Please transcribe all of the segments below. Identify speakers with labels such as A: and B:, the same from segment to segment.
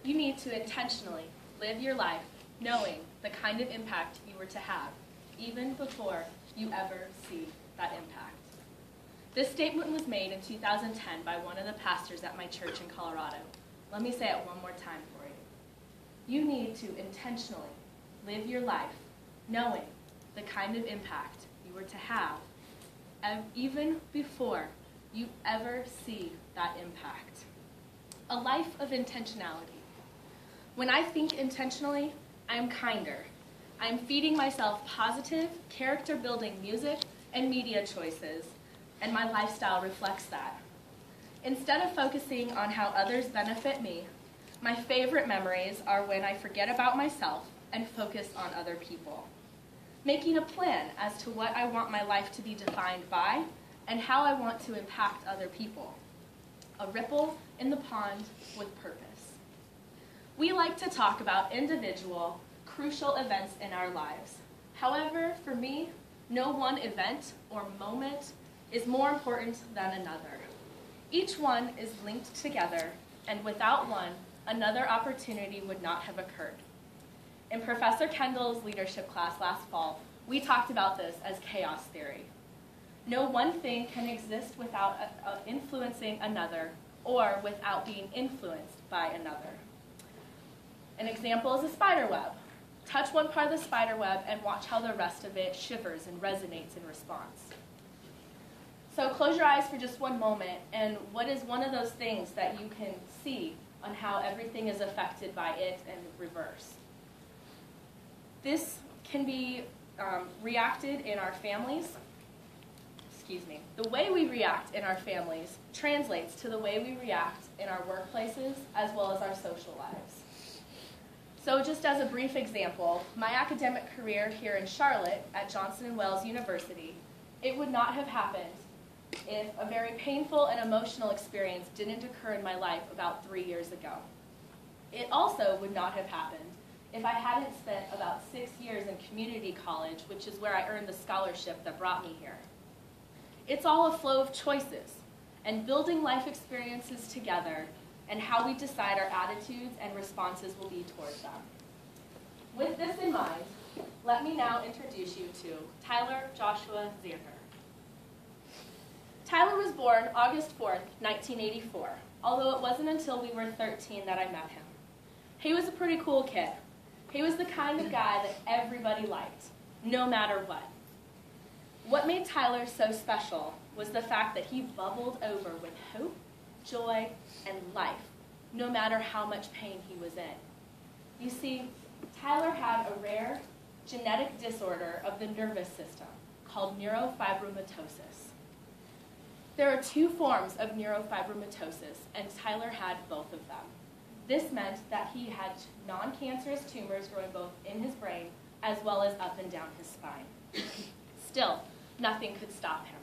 A: You need to intentionally live your life knowing the kind of impact you were to have, even before you ever see that impact. This statement was made in 2010 by one of the pastors at my church in Colorado. Let me say it one more time for you. You need to intentionally live your life knowing the kind of impact you were to have, even before you ever see that impact. A life of intentionality. When I think intentionally, I am kinder. I am feeding myself positive, character-building music and media choices, and my lifestyle reflects that. Instead of focusing on how others benefit me, my favorite memories are when I forget about myself and focus on other people. Making a plan as to what I want my life to be defined by and how I want to impact other people. A ripple in the pond with purpose. We like to talk about individual, crucial events in our lives. However, for me, no one event or moment is more important than another. Each one is linked together, and without one, another opportunity would not have occurred. In Professor Kendall's leadership class last fall, we talked about this as chaos theory. No one thing can exist without influencing another or without being influenced by another. An example is a spider web. Touch one part of the spider web and watch how the rest of it shivers and resonates in response. So close your eyes for just one moment, and what is one of those things that you can see on how everything is affected by it and reverse? This can be reacted in our families. The way we react in our families translates to the way we react in our workplaces as well as our social lives. So just as a brief example, my academic career here in Charlotte at Johnson & Wales University, it would not have happened if a very painful and emotional experience didn't occur in my life about 3 years ago. It also would not have happened if I hadn't spent about 6 years in community college, which is where I earned the scholarship that brought me here. It's all a flow of choices and building life experiences together and how we decide our attitudes and responses will be towards them. With this in mind, let me now introduce you to Tyler Joshua Zander. Tyler was born August 4th, 1984, although it wasn't until we were 13 that I met him. He was a pretty cool kid. He was the kind of guy that everybody liked, no matter what. What made Tyler so special was the fact that he bubbled over with hope, joy, and life, no matter how much pain he was in. You see, Tyler had a rare genetic disorder of the nervous system called neurofibromatosis. There are 2 forms of neurofibromatosis, and Tyler had both of them. This meant that he had non-cancerous tumors growing both in his brain as well as up and down his spine. Still, nothing could stop him.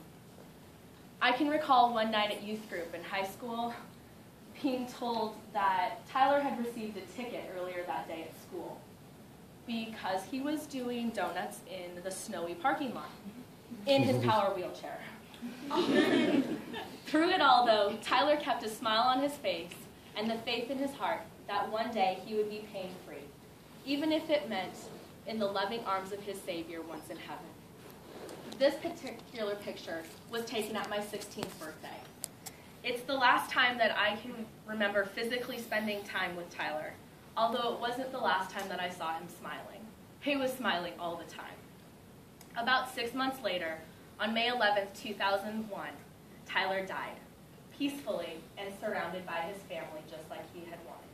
A: I can recall one night at youth group in high school being told that Tyler had received a ticket earlier that day at school because he was doing donuts in the snowy parking lot in his power wheelchair. Through it all, though, Tyler kept a smile on his face and the faith in his heart that one day he would be pain-free, even if it meant in the loving arms of his Savior once in heaven. This particular picture was taken at my 16th birthday. It's the last time that I can remember physically spending time with Tyler, although it wasn't the last time that I saw him smiling. He was smiling all the time. About 6 months later, on May 11th, 2001, Tyler died, peacefully and surrounded by his family just like he had wanted.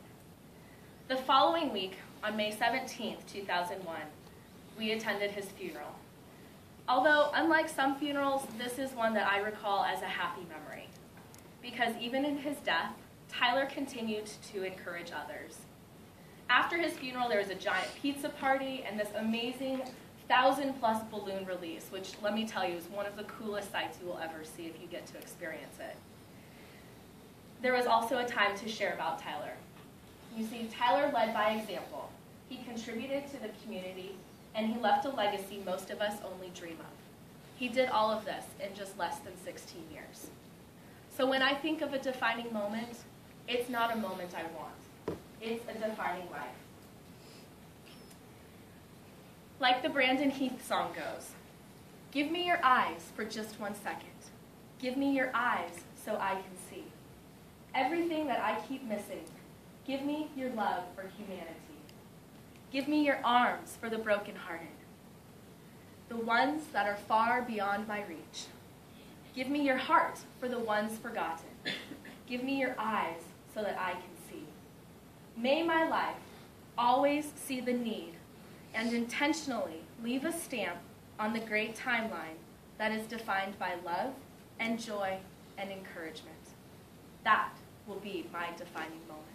A: The following week, on May 17th, 2001, we attended his funeral. Although, unlike some funerals, this is one that I recall as a happy memory, because even in his death, Tyler continued to encourage others. After his funeral, there was a giant pizza party and this amazing 1,000+ balloon release, which, let me tell you, is one of the coolest sights you will ever see if you get to experience it. There was also a time to share about Tyler. You see, Tyler led by example. He contributed to the community, and he left a legacy most of us only dream of. He did all of this in just less than 16 years. So when I think of a defining moment, it's not a moment I want. It's a defining life. Like the Brandon Heath song goes, give me your eyes for just 1 second. Give me your eyes so I can see. Everything that I keep missing, give me your love for humanity. Give me your arms for the brokenhearted, the ones that are far beyond my reach. Give me your heart for the ones forgotten. Give me your eyes so that I can see. May my life always see the need and intentionally leave a stamp on the great timeline that is defined by love and joy and encouragement. That will be my defining moment.